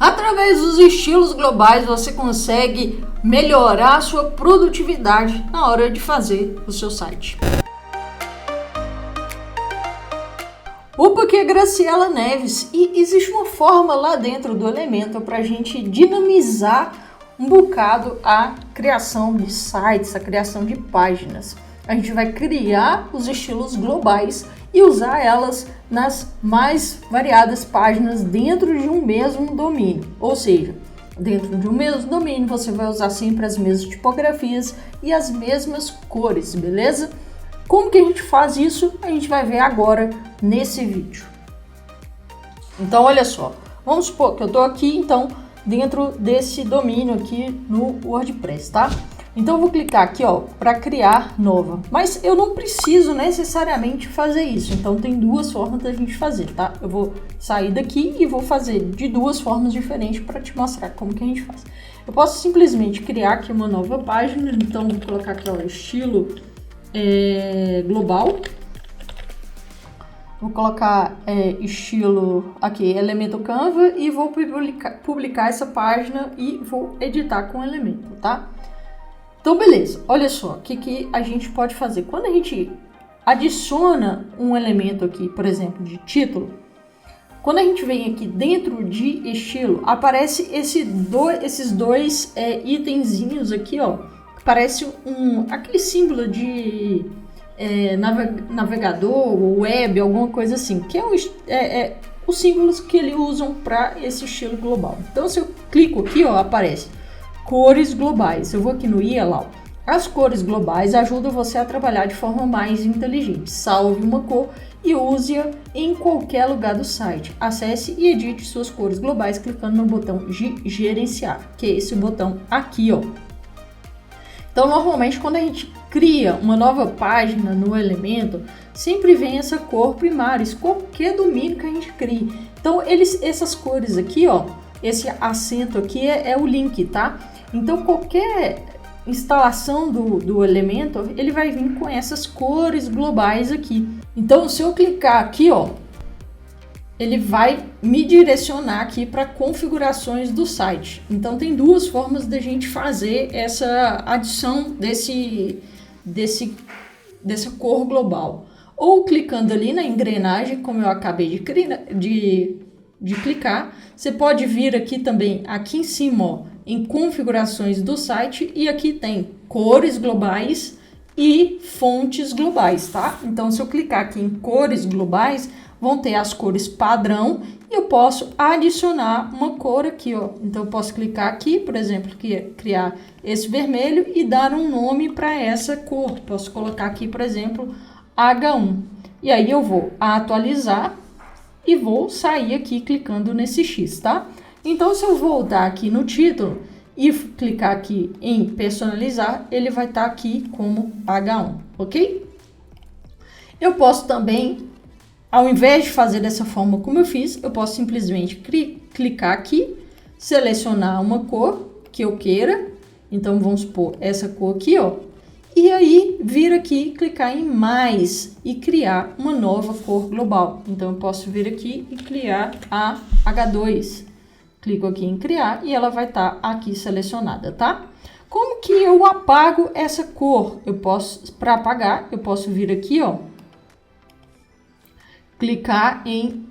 Através dos estilos globais, você consegue melhorar a sua produtividade na hora de fazer o seu site. Opa, aqui é Graciela Neves e existe uma forma lá dentro do Elementor para a gente dinamizar um bocado a criação de sites, a criação de páginas. A gente vai criar os estilos globais e usar elas nas mais variadas páginas dentro de um mesmo domínio. Ou seja, dentro de um mesmo domínio você vai usar sempre as mesmas tipografias e as mesmas cores, beleza? Como que a gente faz isso? A gente vai ver agora nesse vídeo. Então, olha só. Vamos supor que eu estou aqui, então, dentro desse domínio aqui no WordPress, tá? Então, eu vou clicar aqui, ó, para criar nova. Mas eu não preciso necessariamente fazer isso. Então, tem duas formas da gente fazer, tá? Eu vou sair daqui e vou fazer de duas formas diferentes para te mostrar como que a gente faz. Eu posso simplesmente criar aqui uma nova página. Então, vou colocar aqui, ó, estilo global. Vou colocar estilo aqui, Elementor Canva, e vou publicar essa página e vou editar com Elementor, tá? Então, beleza. Olha só, o que a gente pode fazer? Quando a gente adiciona um elemento aqui, por exemplo, de título, quando a gente vem aqui dentro de estilo, aparece esses dois itenzinhos aqui, ó. Parece aquele símbolo de navegador, web, alguma coisa assim, que é os símbolos que eles usam para esse estilo global. Então, se eu clico aqui, ó, aparece cores globais. Eu vou aqui no IELAL. As cores globais ajudam você a trabalhar de forma mais inteligente. Salve uma cor e use-a em qualquer lugar do site. Acesse e edite suas cores globais clicando no botão de gerenciar, que é esse botão aqui, ó. Então, normalmente, quando a gente cria uma nova página no Elementor, sempre vem essa cor primária, qualquer domínio que a gente crie. Então, essas cores aqui, ó, esse acento aqui é o link, tá? Então, qualquer instalação do Elementor, ele vai vir com essas cores globais aqui. Então, se eu clicar aqui, ó, ele vai me direcionar aqui para configurações do site. Então, tem duas formas de a gente fazer essa adição dessa cor global. Ou clicando ali na engrenagem, como eu acabei de clicar. Você pode vir aqui também, aqui em cima, ó, em configurações do site, e aqui tem cores globais e fontes globais, tá? Então, se eu clicar aqui em cores globais, vão ter as cores padrão e eu posso adicionar uma cor aqui, ó. Então, eu posso clicar aqui, por exemplo, criar esse vermelho e dar um nome para essa cor. Posso colocar aqui, por exemplo, H1. E aí eu vou atualizar e vou sair aqui clicando nesse X, tá? Então, se eu voltar aqui no título e clicar aqui em personalizar, ele vai estar aqui como H1, ok? Eu posso também, ao invés de fazer dessa forma como eu fiz, eu posso simplesmente clicar aqui, selecionar uma cor que eu queira. Então, vamos supor essa cor aqui, ó. E aí, vir aqui, clicar em mais e criar uma nova cor global. Então, eu posso vir aqui e criar a H2. Clico aqui em criar e ela vai estar aqui selecionada, tá? Como que eu apago essa cor? Para apagar, eu posso vir aqui, ó. Clicar em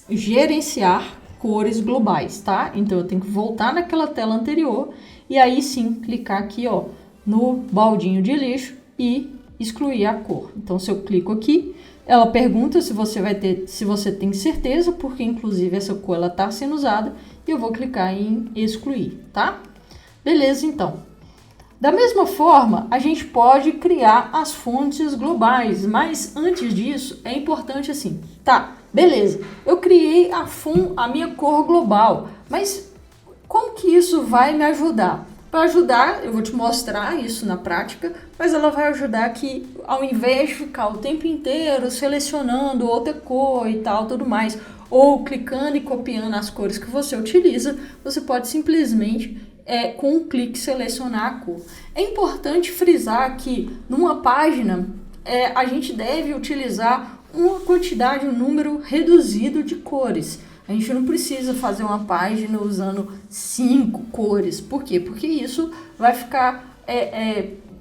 gerenciar cores globais, tá? Então, eu tenho que voltar naquela tela anterior e aí sim, clicar aqui, ó, no baldinho de lixo e excluir a cor. Então, se eu clico aqui, ela pergunta se você tem certeza, porque inclusive essa cor ela está sendo usada, e eu vou clicar em excluir, tá? Beleza, então. Da mesma forma, a gente pode criar as fontes globais, mas antes disso é importante assim, tá? Beleza, eu criei a minha cor global, mas como que isso vai me ajudar? Para ajudar, eu vou te mostrar isso na prática, mas ela vai ajudar que ao invés de ficar o tempo inteiro selecionando outra cor e tal, tudo mais, ou clicando e copiando as cores que você utiliza, você pode simplesmente, com um clique, selecionar a cor. É importante frisar que numa página, a gente deve utilizar uma quantidade, um número reduzido de cores. A gente não precisa fazer uma página usando 5 cores. Por quê? Porque isso vai ficar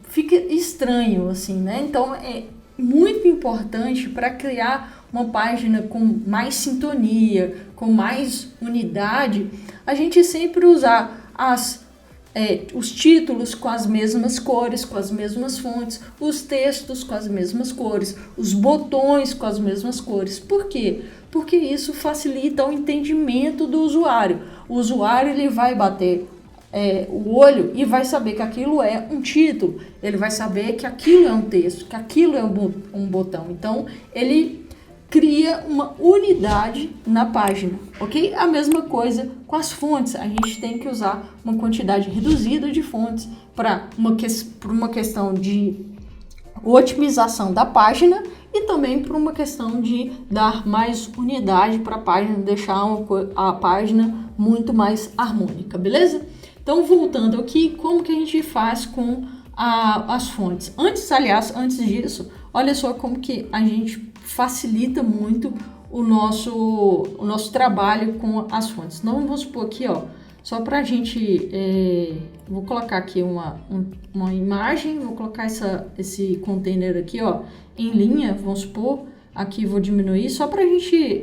fica estranho, assim, né? Então, é muito importante para criar uma página com mais sintonia, com mais unidade, a gente sempre usar os títulos com as mesmas cores, com as mesmas fontes, os textos com as mesmas cores, os botões com as mesmas cores. Por quê? Porque isso facilita o entendimento do usuário. O usuário ele vai bater o olho e vai saber que aquilo é um título, ele vai saber que aquilo é um texto, que aquilo é um botão. Então, ele cria uma unidade na página, ok? A mesma coisa com as fontes, a gente tem que usar uma quantidade reduzida de fontes para uma questão de otimização da página e também por uma questão de dar mais unidade para a página, deixar a página muito mais harmônica, beleza? Então, voltando aqui, como que a gente faz com as fontes? Antes disso, olha só como que a gente facilita muito o nosso trabalho com as fontes. Então, vamos supor aqui, ó, só para a gente, vou colocar aqui uma imagem, vou colocar esse container aqui, ó, em linha, vamos supor, aqui vou diminuir, só para a gente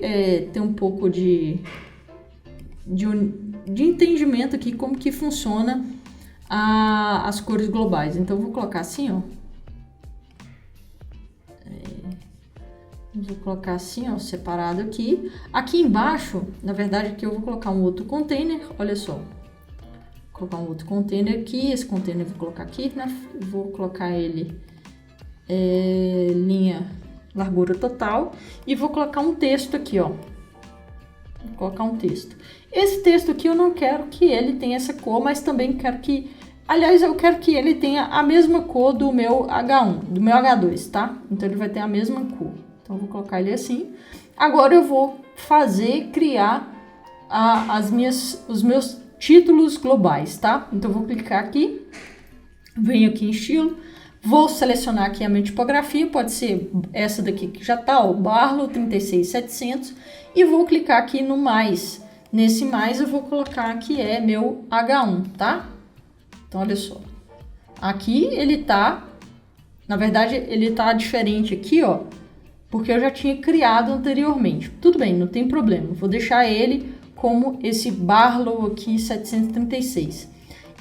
ter um pouco de entendimento aqui como que funciona as cores globais. Então, vou colocar assim, ó. Vou colocar assim, ó, separado aqui. Aqui embaixo, na verdade, aqui eu vou colocar um outro container, olha só. Vou colocar um outro container aqui, esse container eu vou colocar aqui, né? Vou colocar ele linha largura total e vou colocar um texto aqui, ó. Vou colocar um texto. Esse texto aqui eu não quero que ele tenha essa cor, mas também quero que... Aliás, eu quero que ele tenha a mesma cor do meu H1, do meu H2, tá? Então, ele vai ter a mesma cor. Então, eu vou colocar ele assim. Agora, eu vou criar os meus títulos globais, tá? Então, eu vou clicar aqui. Venho aqui em estilo. Vou selecionar aqui a minha tipografia. Pode ser essa daqui que já tá, o Barlow 36700. E vou clicar aqui no mais. Nesse mais, eu vou colocar que é meu H1, tá? Então, olha só. Aqui ele tá... Na verdade, ele tá diferente aqui, ó. Porque eu já tinha criado anteriormente. Tudo bem, não tem problema. Vou deixar ele como esse Barlow aqui 736.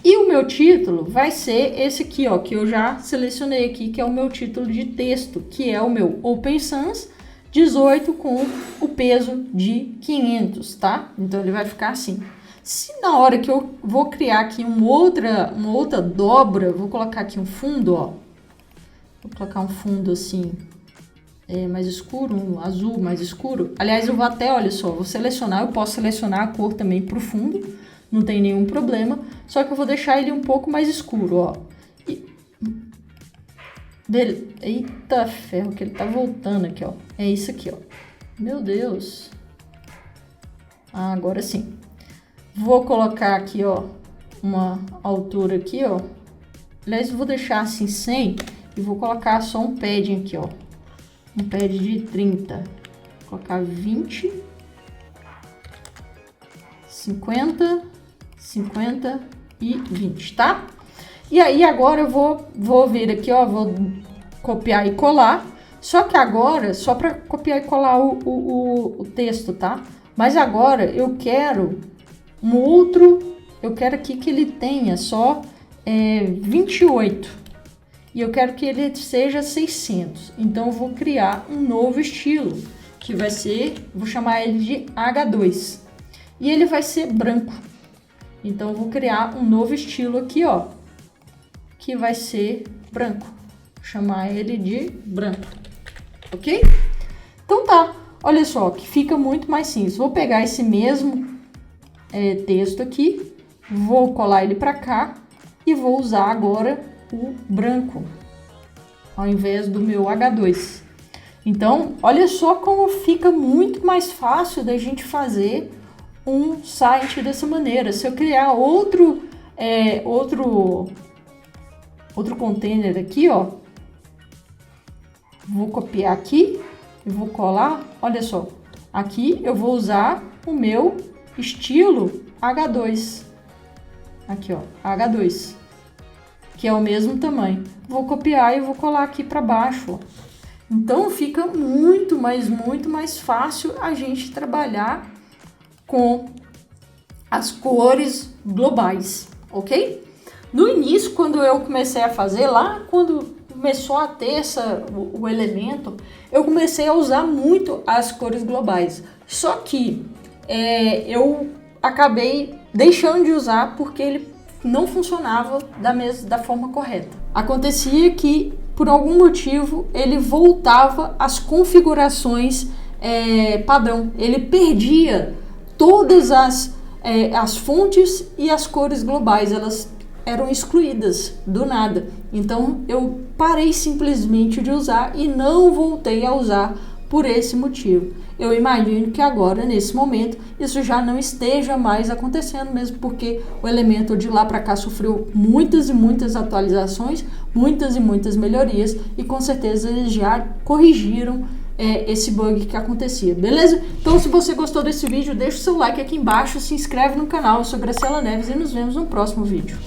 E o meu título vai ser esse aqui, ó. Que eu já selecionei aqui, que é o meu título de texto. Que é o meu Open Sans 18 com o peso de 500, tá? Então, ele vai ficar assim. Se na hora que eu vou criar aqui uma outra dobra, vou colocar aqui um fundo, ó. Vou colocar um fundo assim, mais escuro, um azul mais escuro. Aliás, eu vou até, olha só, vou selecionar, eu posso selecionar a cor também pro fundo, não tem nenhum problema. Só que eu vou deixar ele um pouco mais escuro, ó. Eita ferro, que ele tá voltando aqui, ó. É isso aqui, ó. Meu Deus. Agora sim. Vou colocar aqui, ó, uma altura aqui, ó. Aliás, eu vou deixar assim 100 e vou colocar só um padding aqui, ó. Um pad de 30. Vou colocar 20, 50, 50 e 20, tá? E aí, agora eu vou vir aqui, ó, vou copiar e colar. Só que agora, só para copiar e colar o texto, tá? Mas agora eu quero eu quero aqui que ele tenha só 28. E eu quero que ele seja 600. Então, eu vou criar um novo estilo, que vai ser, vou chamar ele de H2. E ele vai ser branco. Então, eu vou criar um novo estilo aqui, ó, que vai ser branco. Vou chamar ele de branco, ok? Então tá, olha só, que fica muito mais simples. Vou pegar esse mesmo texto aqui, vou colar ele para cá e vou usar agora o branco, ao invés do meu H2. Então, olha só como fica muito mais fácil da gente fazer um site dessa maneira. Se eu criar outro container aqui, ó, vou copiar aqui e vou colar. Olha só, aqui eu vou usar o meu estilo H2. Aqui, ó, H2, que é o mesmo tamanho. Vou copiar e vou colar aqui para baixo, ó. Então fica muito mais fácil a gente trabalhar com as cores globais, ok? No início, quando eu comecei a fazer, lá quando começou a ter o elemento, eu comecei a usar muito as cores globais. Só que eu acabei deixando de usar porque ele não funcionava da forma correta. Acontecia que, por algum motivo, ele voltava às configurações padrão. Ele perdia todas as fontes e as cores globais, elas eram excluídas do nada. Então eu parei simplesmente de usar e não voltei a usar por esse motivo. Eu imagino que agora, nesse momento, isso já não esteja mais acontecendo, mesmo porque o Elementor de lá para cá sofreu muitas e muitas atualizações, muitas e muitas melhorias, e com certeza eles já corrigiram esse bug que acontecia, beleza? Então, se você gostou desse vídeo, deixa o seu like aqui embaixo, se inscreve no canal. Eu sou Graciela Neves e nos vemos no próximo vídeo.